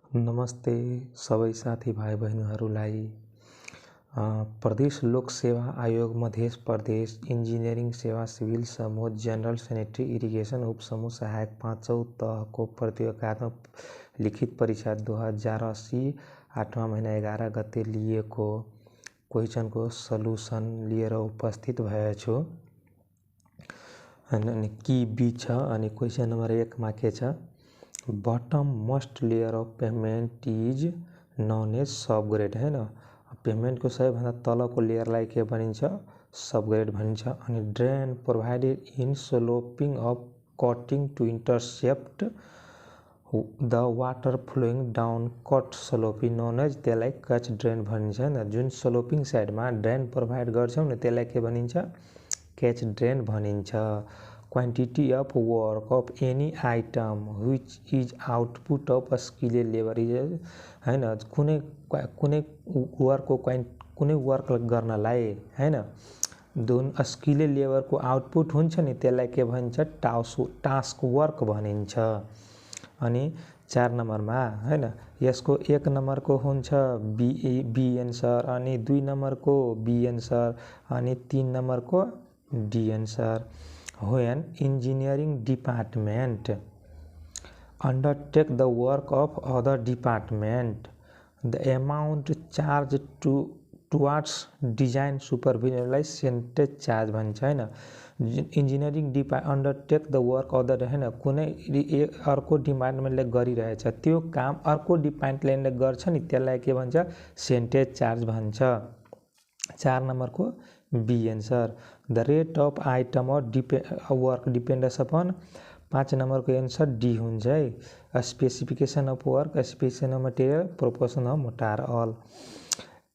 नमस्ते सबै साथी भाइ बहिनीहरूलाई। प्रदेश लोक सेवा आयोग मध्य प्रदेश इन्जिनियरिङ सेवा सिभिल समूह जनरल सेनेटरी इरिगेसन उपसमूह सहायक 5औं तहको प्रतियोगितात्मक लिखित परीक्षा 2080 8वां महिना 11 गते लिएको क्वेसनको सल्युसन लिएर उपस्थित भएछु। अनि की बी छ अनि क्वेसन नम्बर 1 मा के छ, bottom most layer of pavement is known as subgrade हैन। पेमेंट को सबैभन्दा तलको लेयरलाई के भनिन्छ, सबग्रेड भनिन्छ। अनि drain provided in sloping of cutting to intercept the water flowing down cut sloping known as, त्यसलाई कच ड्रेन भनिन्छ हैन। जुन स्लोपिङ साइडमा ड्रेन प्रोभाइड गर्छौँ नि त्यसलाई के भनिन्छ, कैच ड्रेन भनिन्छ। Quantity of work of any item which is output of skill labour is हैन। कुनै वर्क गर्नलाई हैन जुन स्किल लेबरको आउटपुट हुन्छ नि त्यसलाई के भनिन्छ, टास्क वर्क भनिन्छ। अनि 4 नम्बरमा हैन यसको 1 नम्बरको हुन्छ बी एन्सर, अनि 2 नम्बरको बी एन्सर, अनि 3 नम्बरको D answer. When engineering department undertake the work of other department, the amount charged towards design supervision लाई सेन्टेज चार्ज भन्छ हैन। इन्जिनियरिङ अन्डरटेक द वर्क अदर हैन, कुनै अर्को डिपार्टमेन्टले गरिरहेछ त्यो काम अर्को डिपार्टमेन्टले गर्छ नि त्यसलाई के भन्छ, सेन्टेज चार्ज भन्छ। 4 नम्बरको B answer, the rate of item of work depends upon. 5 नम्बरको एन्सर डी हुन्छ है। Specification of work, specification of material, proportion of mortar all.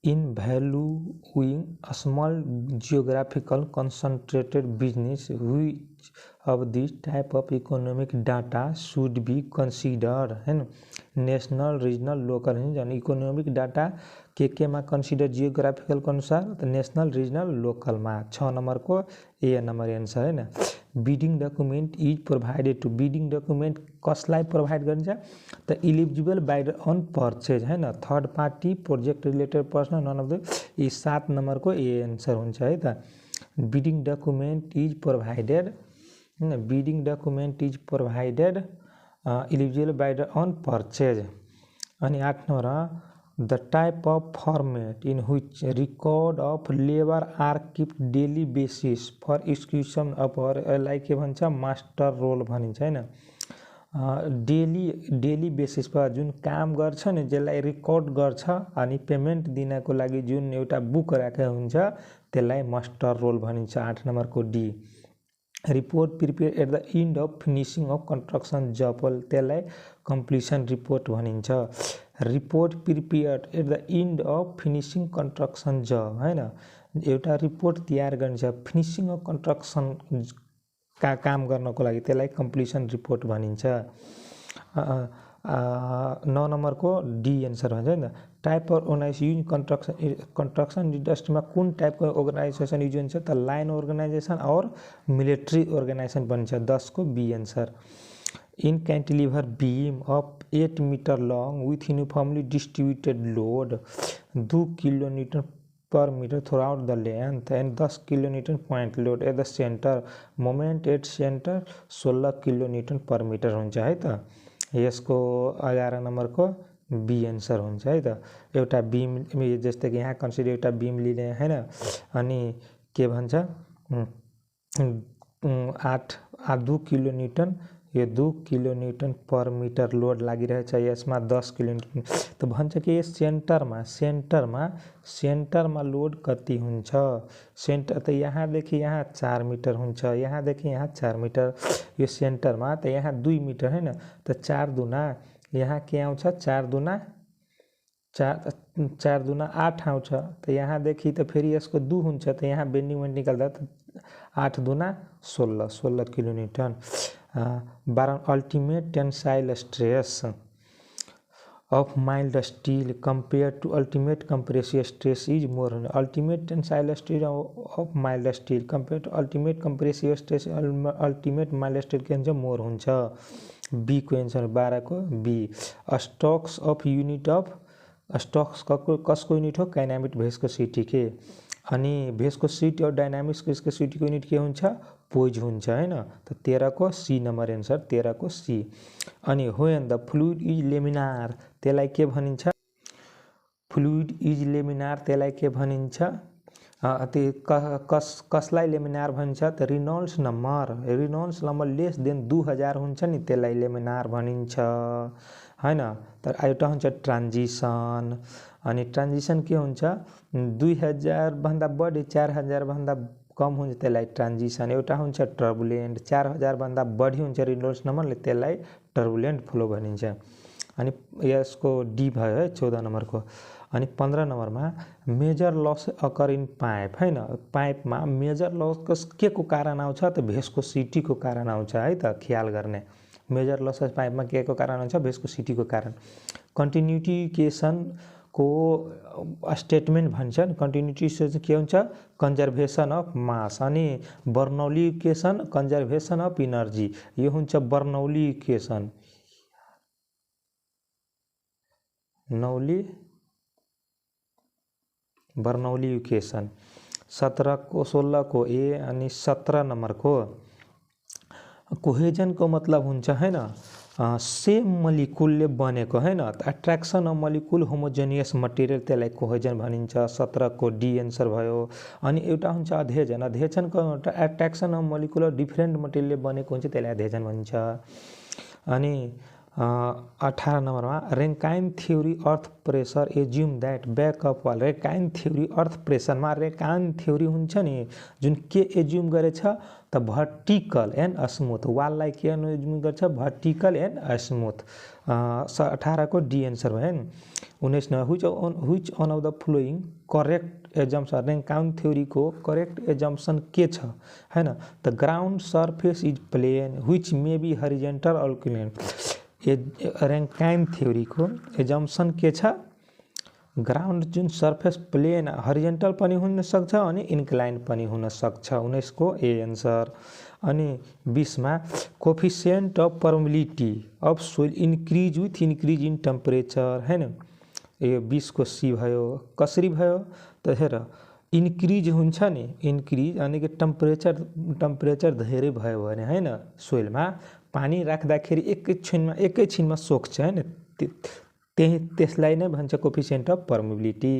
In valuing small geographical concentrated business which of this type of economic data should be considered हैन। National regional local है। Economic data के मा consider geographical अनुसार त national regional local मा। 6 नम्बरको A number answer हैन। Bidding document is provided to, bidding document कसलाई प्रोभाइड गरिन्छ त इलिजिबल बाइडर अन परचेज हैन, third party project related person none of the. यी 7 नम्बरको ए एन्सर हुन्छ है त। बिडिङ डकुमेन्ट इज प्रोभाइडेड हैन, bidding document is provided eligible bidder on purchase. अनि 8 number, the type of format in which record of labor are kept daily basis for execution of लाई के भन्छ, master role भनिन्छ हैन। Daily basis पर जुन काम गर्छ नि जसलाई रेकर्ड गर्छ अनि पेमेन्ट दिनको लागि जुन एउटा बुक राखेको हुन्छ त्यसलाई मास्टर रोल भनिन्छ। 8 नम्बरको D. Report prepare at the end of finishing of construction जब, त्यसलाई कम्प्लिसन रिपोर्ट भनिन्छ। Report prepare at the end of finishing construction जब हैन, एउटा रिपोर्ट तयार गरिन्छ फिनिसिङ अफ कन्स्ट्रक्सन का काम गर्नको लागि त्यसलाई कम्प्लिसन रिपोर्ट भनिन्छ। 9 नम्बरको डी एन्सर भन्छ हैन। टाइप अफ अर्गनाइजेसन कन्स्ट्रक्सन इन्डस्ट्रीमा कुन टाइपको अर्गनाइजेसन युज हुन्छ त लाइन अर्गनाइजेसन और मिलिट्री अर्गनाइजेसन भनिन्छ। 10 को B answer. In cantilever beam of 8 metre long with uniformly distributed load 2 kilonewton per metre throughout the length and 10 kilonewton point load at the centre, moment at centre 16 kilonewton per metre हुन्छ है त। यसको 11 नम्बरको B answer हुन्छ है त। एउटा beam जस्तै कि यहाँ कन्सिडर एउटा बीम लिने हैन, अनि के भन्छ 2 किलोन्युटन, यो 2 किलोन्युटन पर मिटर लोड लागिरहेछ यसमा 10 किलोन्युटन त भन्छ कि सेन्टरमा लोड कति हुन्छ। सेन्टर त यहाँदेखि यहाँ 4 मिटर हुन्छ, यहाँदेखि यहाँ 4 मिटर, यो सेन्टरमा त यहाँ 2 मिटर हैन त 4 दुना यहाँ के आउँछ, 4 दुना 8 आउँछ त यहाँदेखि त फेरि यसको 2 हुन्छ त यहाँ बेन्डिङ मोमेन्ट निकाल्दा त 8 दुना 16 किलोन्युटन। 12 ultimate tensile stress of mild steel compared to ultimate compressive stress is more. Ultimate tensile stress of mild steel compared to ultimate compressive stress, ultimate mild steel के हुन्छ मोर हुन्छ। बी को answer 12 को B. Stokes of unit of stokes कसको unit हो kinematic viscosity के। अनि भेस्कोसिटी और डायनामिक्स भेस्कोसिटी को युनिट के हुन्छ पोइज हुन्छ हैन। त 13 को सी नम्बर एन्सर 13 को सी। अनि when the fluid is laminar त्यसलाई के भनिन्छ फ्लुइड इज लेमिनार त्यसलाई के भनिन्छ कसलाई लेमिनार भनिन्छ त रिनोल्ड्स नम्बर लेस देन 2000 हुन्छ नि त्यसलाई लेमिनार भनिन्छ हैन। तर एउटा हुन्छ ट्रान्जिसन। अनि ट्रान्जिसन के हुन्छ 2000 भन्दा बढी 4000 भन्दा कम हुन्छ त्यसलाई ट्रान्जिसन। एउटा हुन्छ टर्बुलेन्ट 4000 भन्दा बढी हुन्छ रिनोल्ड्स नम्बरले त्यसलाई टर्बुलेन्ट फ्लो भनिन्छ। अनि यसको डी भयो है 14 नम्बरको। अनि 15 नम्बरमा major loss occur in pipe हैन। पाइपमा मेजर लस के को कारण आउँछ त भेस्कोसिटी को कारण आउँछ है त ख्याल गर्ने। मेजर लस पाइपमा के को कारण आउँछ भेस्कोसिटी को कारण। कन्टिन्युटिकेसन को स्टेटमेन्ट भन्छन्। कन्टिन्युटी के हुन्छ कन्जर्भेसन अफ मास। अनि Bernoulli equation conservation of energy यो हुन्छ बर्नौली इक्वेसन बर्नौली इक्वेसन। 16 को ए अनि 17 नम्बर को कोहेजन को मतलब हुन्छ हैन सेम मलिकुलले बनेको हैन। Attraction of molecule homogeneous material त्यसलाई कोहेजन भनिन्छ। 17 को डी एन्सर भयो। अनि एउटा हुन्छ अध्ययन अध्ययनको एट्र्याक्सन अफ मलिकुल डिफरेन्ट मटेरियलले बनेको हुन्छ त्यसलाई अध्ययन भनिन्छ। अनि 18 नम्बरमा Rankine theory earth pressure assume that backup wall. Rankine theory earth प्रेसरमा रेन्काइन थ्योरी हुन्छ नि जुन के एज्युम गरेछ त भर्टिकल एन्ड स्मुथ वाललाई के एज्युम गर्छ भर्टिकल एन्ड स्मुथ। 18 को डी एन्सर भयो नि। 19 number which one of the following correct assumption Rankine theory को करेक्ट एजम्पसन के छ हैन। त ground surface is plane which may be horizontal or incline. Rankine theory को एजम्पसन के छ ग्राउन्ड जुन सर्फेस प्लेन हरिजेन्टल पनि हुन सक्छ अनि इन्क्लाइन पनि हुन सक्छ। 19 को ए एन्सर। अनि 20 मा coefficient of permeability of soil increase with increase in temperature हैन। यो 20 को सी भयो। कसरी भयो त हेर इन्क्रिज हुन्छ नि इन्क्रिज अनि कि टेम्परेचर धेरै भयो भने हैन सोइलमा पानी राख्दाखेरि एकैछिनमा सोक्छ हैन त्यसलाई नै भन्छ कोफिसिएन्ट अफ परमिबिलिटी।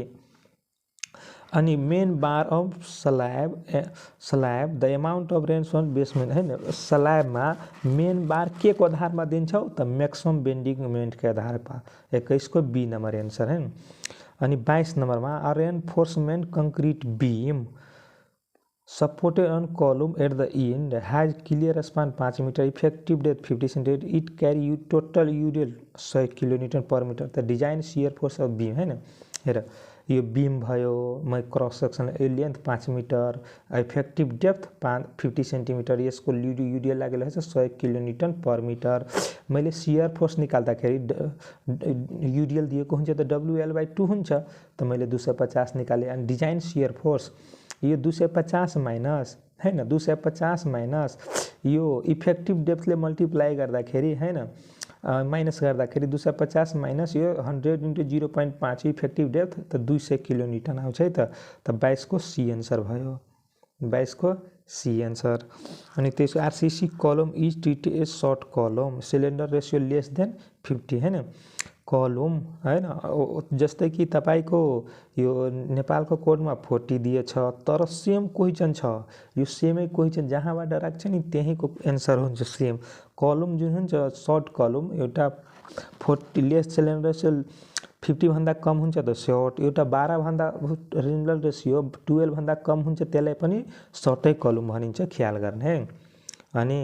अनि main bar of slab the amount of rainfall basement हैन। स्ल्याबमा मेन बार के को आधारमा दिन्छौ त मैक्सिमम बेन्डिङ मोमेन्ट के आधारमा। 21 को बी नम्बर एन्सर है। अनि 22 नम्बरमा reinforcement concrete beam supported on column at the end has clear span 5 meter effective depth 50 cm it carry you total UDL 100 kilonewton per meter the design shear force of beam है ना। हेर यो beam भयो मै cross section length 5 metre effective depth 50 centimetre यसको UDL लागेको छ 100 kilonewton per metre. मैले शियर फोर्स निकाल्दाखेरि युडिएल दिएको हुन्छ त WL/2 हुन्छ त मैले 250 निकाले। अनि डिजाइन शियर फोर्स यो 250 माइनस हैन 250 माइनस यो इफेक्टिभ डेप्थले मल्टिप्लाई गर्दाखेरि हैन माइनस गर्दाखेरि 250 माइनस यो 100 × 0.5 इफेक्टिभ डेप्थ त 200 किलोन्युटन आउँछ है त 22 को सी एन्सर भयो 22 को सी एन्सर। अनि त्यसको आरसीसी कलम इज ट्रिटेड एज सर्ट कलम सिलिन्डर रेसियो लेस देन 50 हैन कलम हैन। जस्तै कि तपाईको यो नेपालको कोडमा 40 दिएछ तर सेम क्वेशन छ यो सेमै क्वेशन जहाँबाट राख्छ नि त्यहीको एन्सर हुन्छ सेम। कलम जुन हुन्छ सर्ट कलम एउटा 40 लेस सिलिन्डर रेसियो 50 भन्दा कम हुन्छ त सर्ट एउटा 12 भन्दा रिजनल रेसियो 12 भन्दा कम हुन्छ त्यसलाई पनि सर्टै कलम भनिन्छ ख्याल गर्ने। अनि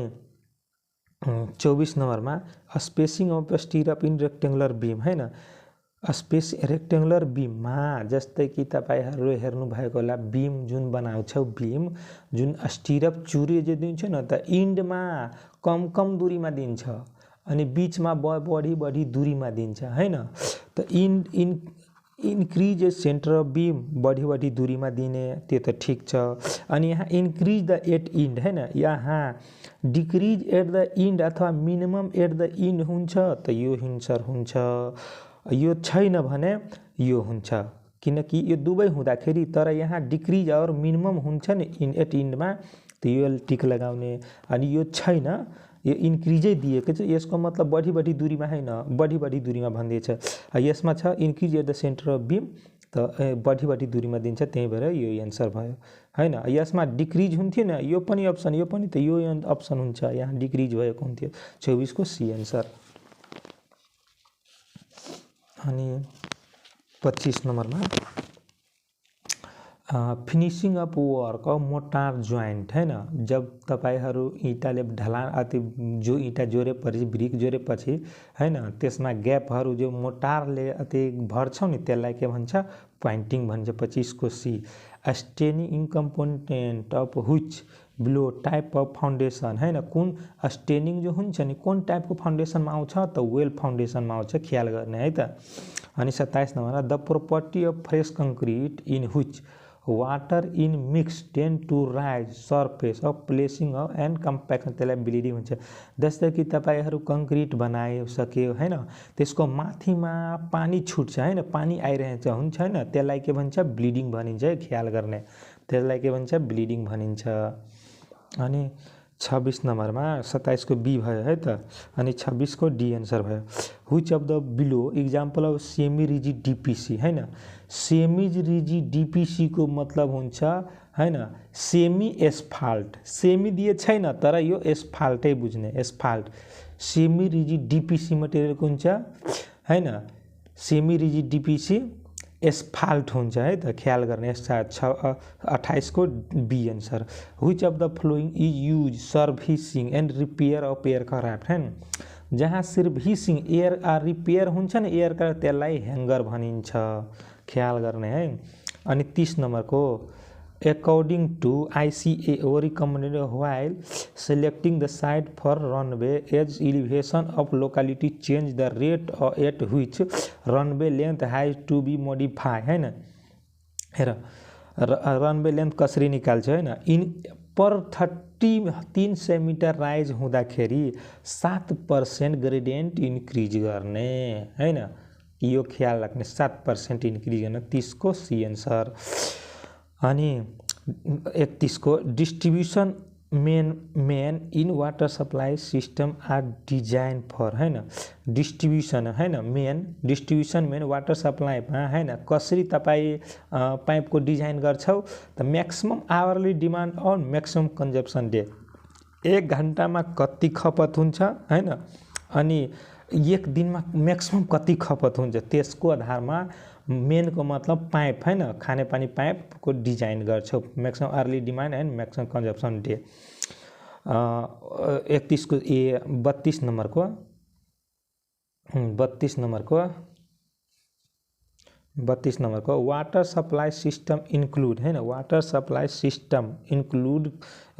24 नम्बरमा spacing of stirrup in rectangular beam हैन। स्पेस रेक्टेंगुलर बीममा जस्तै कि तपाईहरु हेर्नु भएको होला बीम जुन बनाउँछौ बीम जुन स्टिरअप चुरे जे दिन्छ न त इन्डमा कम दूरीमा दिन्छ अनि बीचमा बढी दूरीमा दिन्छ हैन। त इन्क्रिज सेन्टर अफ बिम बढी दूरीमा दिने त्यो त ठिक छ। अनि यहाँ इन्क्रिज द एट इन्ड हैन, यहाँ डिक्रिज एट द इन्ड अथवा मिनिमम एट द इन्ड हुन्छ त यो एन्सर हुन्छ। यो छैन भने यो हुन्छ, किनकि यो दुवै हुँदाखेरि तर यहाँ डिक्रिज और मिनिमम हुन्छ नि एट इन्डमा त यो टिक लगाउने। अनि यो छैन, यो इन्क्रिजै दिएको छ, यसको मतलब बढी दूरीमा हैन, बढी दूरीमा भन्दैछ। यसमा छ increase at the centre of beam त बढी दूरीमा दिन्छ, त्यही भएर यो एन्सर भयो हैन। यसमा डिक्रिज हुन्थ्यो न, यो पनि अप्सन, यो पनि त यो अप्सन हुन्छ, यहाँ डिक्रिज भएको हुन्थ्यो। 24 को सी एन्सर। अनि 25 नम्बरमा finishing of work of motor joint हैन, जब तपाईहरू इँटाले ढलान अति जो इँटा जोडेपछि ब्रिक जोडेपछि हैन त्यसमा ग्यापहरू जो मोटारले अति भर्छौ नि त्यसलाई के भन्छ, पोइन्टिङ भन्छ। 25 को C. Staining component of which below type of foundation हैन, कुन स्टेनिङ जो हुन्छ नि कुन टाइपको फाउन्डेसनमा आउँछ त वेल फाउन्डेसनमा आउँछ, ख्याल गर्ने है त। अनि 27 नम्बरमा the property of fresh concrete in which water in mix tend to rise surface of placing of and compaction, त्यसलाई ब्लिडिङ हुन्छ। जस्तै कि तपाईँहरू कङ्क्रिट बनाइसक्यो हैन, त्यसको माथिमा पानी छुट्छ हैन, पानी आइरहेछ हुन्छ हैन, त्यसलाई के भन्छ, ब्लिडिङ भनिन्छ है, ख्याल गर्ने, त्यसलाई के भन्छ, ब्लिडिङ भनिन्छ। अनि 26 नम्बरमा 27 को बी भयो है त। अनि 26 को डी एन्सर भयो। Which of the below example of semi rigid DPC हैन, सेमी रिजिड डिपिसी को मतलब हुन्छ हैन सेमी एस्फाल्ट, सेमी दिए छैन तर यो एस्फाल्टै बुझ्ने, asphalt. Semi rigid DPC material हुन्छ हैन, सेमी रिजिड डिपिसी एस्फाल्ट हुन्छ है त, ख्याल गर्ने। 28 को B answer. Which of the following is use servicing and repair of aircraft हैन, जहाँ सर्भिसिङ एयर रिपेयर हुन्छ नि एयरक्राफ्ट त्यसलाई ह्याङ्गर भनिन्छ, ख्याल गर्ने है। अनि 30 नम्बरको according to ICAO recommended while selecting the site for runway as elevation of locality change the rate at which runway length has to be modified हैन। हेर रनवे लेन्थ कसरी निकाल्छ हैन, इन पर 300 मिटर राइज हुँदाखेरि 7% gradient increase गर्ने हैन, यो ख्याल राख्ने, 7% इन्क्रिज गर्ने। 30 को सी एन्सर। अनि 31 को distribution main in water supply system are design for हैन, डिस्ट्रिब्युसन हैन मेन, डिस्ट्रिब्युसन मेन वाटर सप्लाईमा हैन कसरी तपाईँ पाइपको डिजाइन गर्छौ त म्याक्सिमम आवरली डिमान्ड और म्याक्सिमम कन्जम्पसन डे, 1 घन्टामा कति खपत हुन्छ हैन, अनि 1 दिनमा म्याक्सिमम कति खपत हुन्छ, त्यसको आधारमा मेनको मतलब पाइप हैन खानेपानी पाइपको डिजाइन गर्छौ, maximum hourly demand and maximum consumption day. 31 को ए 32 नम्बरको 32 नम्बरको वाटर सप्लाई सिस्टम इन्क्लुड हैन, water supply system include,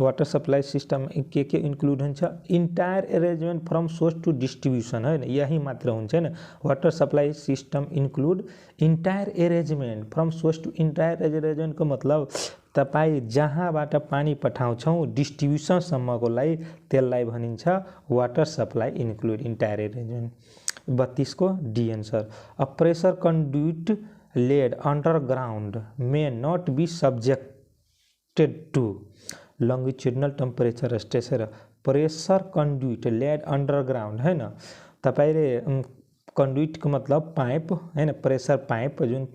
water supply system के इन्क्लुड हुन्छ, entire arrangement from source to distribution हैन, यही मात्र हुन्छ हैन। Water supply system include entire arrangement from source to, entire एरेन्जमेन्टको मतलब तपाईँ जहाँबाट पानी पठाउँछौ डिस्ट्रिब्युसनसम्मको लागि त्यसलाई भनिन्छ water supply include entire arrangement. 32 को D answer. A pressure conduit laid underground may not be subjected to longitudinal temperature stress. Pressure conduit laid underground हैन, तपाईले कन्ड्युटको मतलब पाइप हैन, प्रेसर पाइप जुन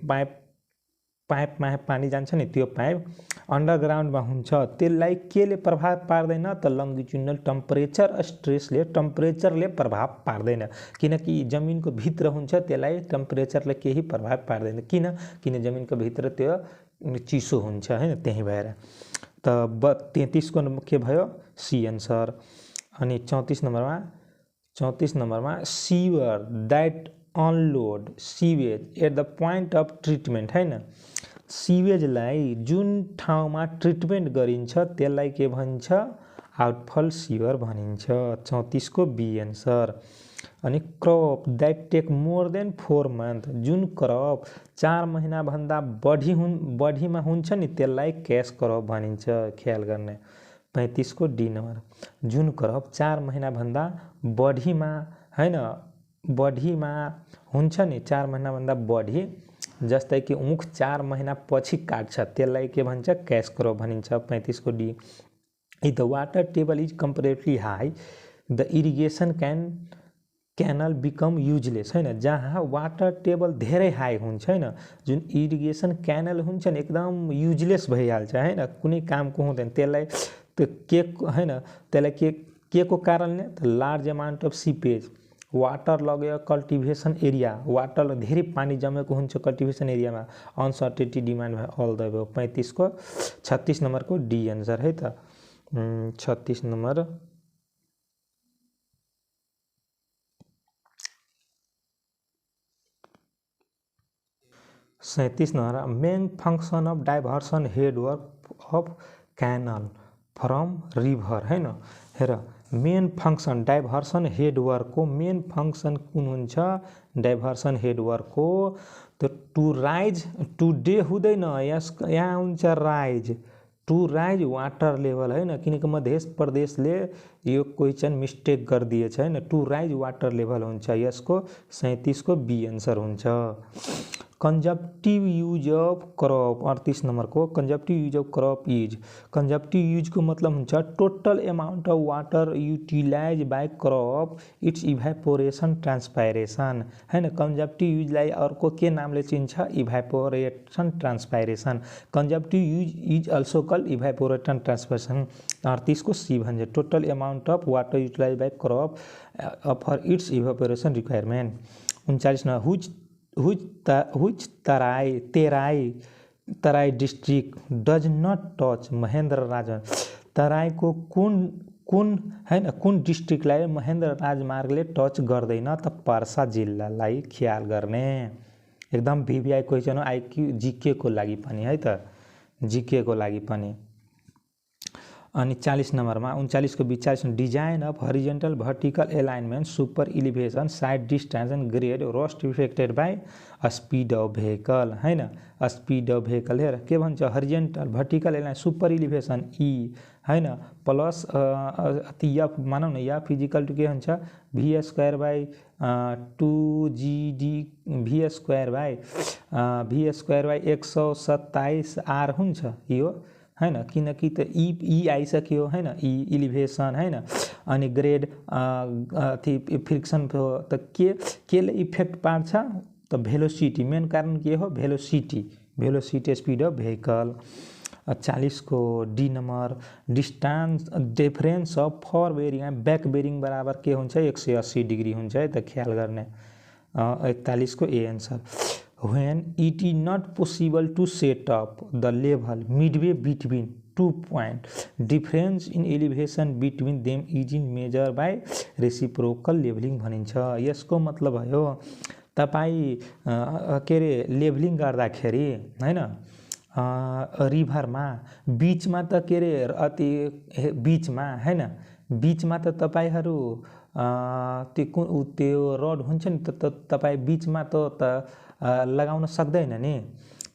पाइपमा पानी जान्छ नि त्यो पाइप अन्डरग्राउन्डमा हुन्छ, त्यसलाई केले प्रभाव पार्दैन त लङ्गिट्युडनल टेम्परेचर स्ट्रेसले, टेम्परेचरले प्रभाव पार्दैन, किनकि जमिनको भित्र हुन्छ त्यसलाई टेम्परेचरले केही प्रभाव पार्दैन, किन जमिनको भित्र त्यो चिसो हुन्छ हैन, त्यही भएर। त 33 को के भयो सी एन्सर। अनि 34 नम्बरमा sewer that unload sewage at the point of treatment हैन, सीवेजलाई जुन ठाउँमा ट्रिटमेन्ट गरिन्छ त्यसलाई के भन्छ, आउटफल सीवर भनिन्छ। 34 को बी एन्सर। अनि crop that take more than 4 month, जुन क्रप 4 महिनाभन्दा बढीमा हुन्छ नि त्यसलाई क्यास क्रप भनिन्छ, ख्याल गर्ने। 35 को डी नम्बर, जुन क्रप 4 महिनाभन्दा बढीमा हैन बढीमा हुन्छ नि 4 महिनाभन्दा बढी, जस्तै कि ऊख 4 महिना पछि काट्छ त्यसलाई के भन्छ, क्यास क्रप भनिन्छ। 35 को D, if the water table is comparatively high the irrigation canal become useless, हैन जहाँ वाटर टेबल धेरै हाई हुन्छ हैन, जुन इरिगेसन क्यानल हुन्छ नि एकदम युजलेस भइहाल्छ हैन, कुनै कामको हुँदैन। त्यसलाई त्यो के हैन, त्यसलाई के को कारणले, large amount of seepage, water लग्यो कल्टिभेसन एरिया, वाटर धेरै पानी जमेको हुन्छ कल्टिभेसन एरियामा, अनसर्टेनिटी डिमान्ड भयो अल द भयो। 36 नम्बरको डी आन्सर है त। 36 नम्बर, सैंतीस नंबर, main function of diversion headwork of canal from river, है न। हेर, मेन फंक्शन डाइवर्सन हेडवर्क को मेन फंक्शन कुन हुन्छ, डाइवर्सन हेडवर्क को तो टू राइज, टू डे हुँदैन, यहाँ हुन्छ rise, to rise water level, हैन, किनकि मध्य प्रदेशले यो क्वेश्चन मिस्टेक गरिदिएछ हैन, टू राइज वाटर लेभल हुन्छ, यसको 37 को बी आन्सर हुन्छ। Consumptive use of crop, 38 number को, consumptive use of crop is, consumptive use को मतलब हुन्छ total amount of water utilise by crop its evaporation transpiration, हैन। कंजप्टिव यूजलाई अर्को के नामले चिन्छ, evaporation transpiration, consumptive use is also called evaporation transpiration. 38 को सी भन्छ total amount of water utilise by crop for its evaporation requirement. 39 न, which Terai district does not touch Mahendra राजमार्ग, तराई को कुन हैन कुन डिस्ट्रिक्टलाई महेंद्र राजमार्गले टच गर्दैन त, पर्सा जिल्लालाई ख्याल गर्ने। एकदम भिभिआई क्वेसन हो, आइक्यू जीके को लागि पनि है त, जीके को लागि पनि। अनि 40 नंबरमा 39 को 42, design of horizontal vertical alignment super elevation sight distance and grade रोस्ट affected by speed of vehicle, हैन, स्पीड अफ भेहिकल। हेर के भन्छ, horizontal vertical align super elevation ई, हैन, प्लस अति एफ मानौ न, या फिजिकल टू के हुन्छ V square by 2GD V square by 127 R हुन्छ यो, हैन, किनकि त ई आइसक्यो, हैन, ई इलिभेसन, हैन, अनि ग्रेड अथी फ्रिक्सन त केले इफेक्ट पार्छ त, भेलोसिटी, मेन कारण के हो, भेलोसिटी स्पीड अफ भेहिकल। 40 को D number, distance difference of fore bearing back bearing बराबर के हुन्छ 180 डिग्री हुन्छ है त, ख्याल गर्ने। 41 को ए answer. When it is not possible to set up the level midway between 2 points, difference in elevation between them is measured by reciprocal leveling भनिन्छ। यसको मतलब भयो तपाईँ के अरे लेभलिङ गर्दाखेरि हैन, रिभरमा बीचमा त के अरे अति बीचमा, हैन, बीचमा त तपाईहरू त्यो रड हुन्छ नि त, तपाईँ बीचमा त लगाउन सक्दैन नि,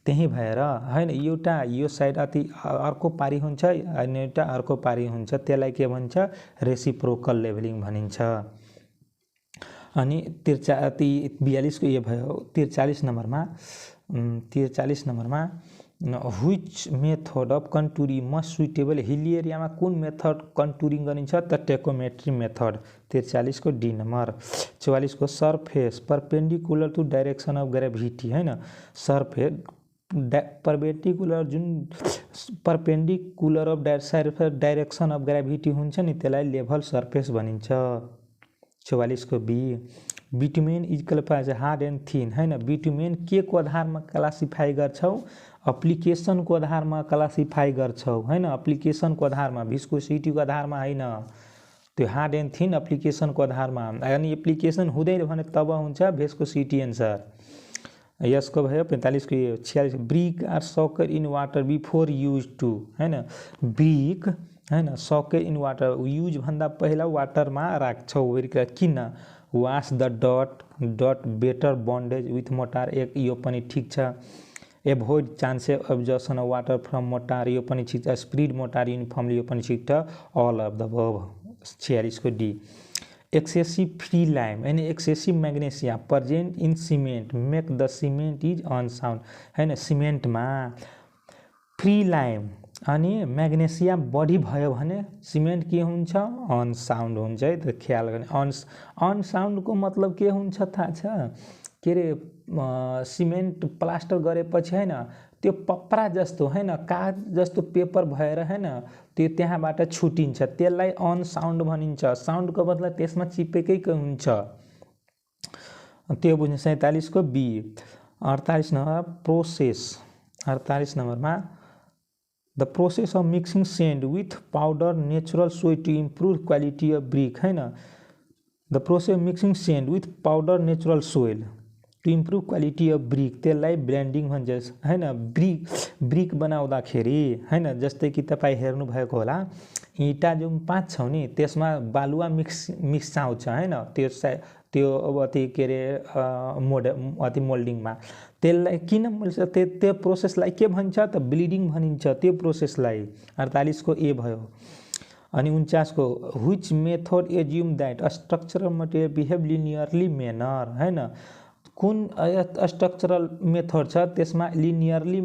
त्यही भएर हैन, एउटा यो साइड अति अर्को पारी हुन्छ अनि एउटा अर्को पारी हुन्छ, त्यसलाई के भन्छ, रेसिप्रोकल लेभलिङ भनिन्छ। अनि 42 को ये भयो। 43 नम्बरमा which method of contouring must suitable, hilly एरियामा कुन मेथड कन्टुरिङ गरिन्छ त, टेकोमेट्री मेथड। 43 को डी नंबर। 44 को surface perpendicular to direction of gravity, हैन, सरफेस परपेंडिकुलर, जुन perpendicular of direction of gravity हुन्छ नि त्यसलाई लेभल सरफेस भनिन्छ। 44 को B, bitumen is classified hard and thin, हैन, बिटुमेन के को आधारमा क्लासिफाई गर्छौ, एप्लिकेसन को आधारमा क्लासिफाई गर्छौ, हैन, एप्लिकेसन को आधारमा, भिस्कोसिटी को आधारमा हैन, त्यो हार्ड एन्ड थिन एप्लिकेसन को आधारमा। अनि एप्लिकेसन हुँदैन भने तब हुन्छ भिस्कोसिटी आन्सर। यसको भयो 45 को। 46 brick are soaked in water before use to, हैन, ब्रिक हैन सकर इन वाटर, यूज भन्दा पहिला वाटरमा राख्छौ, किन वास द डट बेटर बन्डेज विथ मोटार एक यो पनि ठिक छ। Avoid chances absorption of water from mortar यो पनि ठिक छ। स्प्रिड मोटार युनिफर्मली यो पनि ठिक छ। अल अफ द अबभ 46 को डी। एक्सेसिभ फ्री लाइम यानी excessive magnesia present in cement make the cement is unsound हैन। सिमेन्टमा फ्री लाइम अनि म्याग्नेसिया बढी भयो भने सिमेन्ट के हुन्छ अनसाउन्ड हुन्छ है। त ख्याल गर्ने अनसाउन्डको मतलब के हुन्छ थाहा छ के रे सिमेन्ट प्लास्टर गरेपछि हैन त्यो पपरा जस्तो हैन कागज जस्तो पेपर भएर हैन त्यो त्यहाँबाट छुटिन्छ त्यसलाई अनसाउन्ड भनिन्छ। साउन्डको मतलब त्यसमा चिपेकै हुन्छ त्यो बुझ्नु। 47 को बी। 48 number process. 48 नम्बरमा the process of mixing sand with powder natural soil to improve quality of brick हैन। The process of mixing sand with powder natural soil to improve quality of brick त्यसलाई blending भन्छ हैन। Brick बनाउँदाखेरि हैन जस्तै कि तपाईँ हेर्नु भएको होला इँटा जुन पाँच्छौँ नि त्यसमा बालुवा मिक्स आउँछ हैन त्यो अब अति के अरे मोल्डिङमा त्यसलाई किन मिल्छ त्यो प्रोसेसलाई के भन्छ त ब्लिडिङ भनिन्छ त्यो प्रोसेसलाई। 48 को ए भयो। अनि 49 को which method assume that a structural material behave linearly manner हैन। कुन स्ट्रक्चरल मेथड छ त्यसमा लिनियरली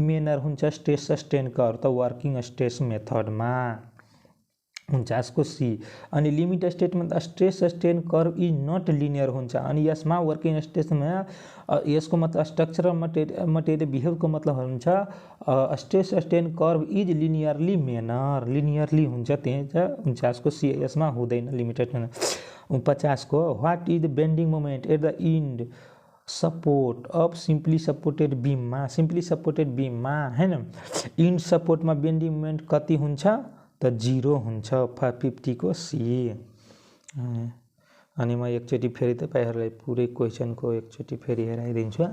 मेनर हुन्छ स्ट्रेस सस्टेन कर्व त वर्किङ स्ट्रेस मेथडमा। 49 को सी। अनि लिमिट स्टेटमा त stress strain curve is not linear हुन्छ अनि यसमा वर्किङ स्ट्रेसमा यसको मतलब स्ट्रक्चरल मटेरियल बिहेभको मतलब हुन्छ stress strain curve is linearly manner linearly हुन्छ त्यही छ। 49 को सी यसमा हुँदैन लिमिटेड। 50 को what is the bending moment at the end support of simply supported बीममा हैन इन्ड सपोर्टमा बेन्डिङ मोमेन्ट कति हुन्छ त 0 हुन्छ। 50 को सी। अनि म एकचोटि फेरि तपाईहरुलाई पुरै क्वेशनको एकचोटि फेरि हेराइदिन्छु।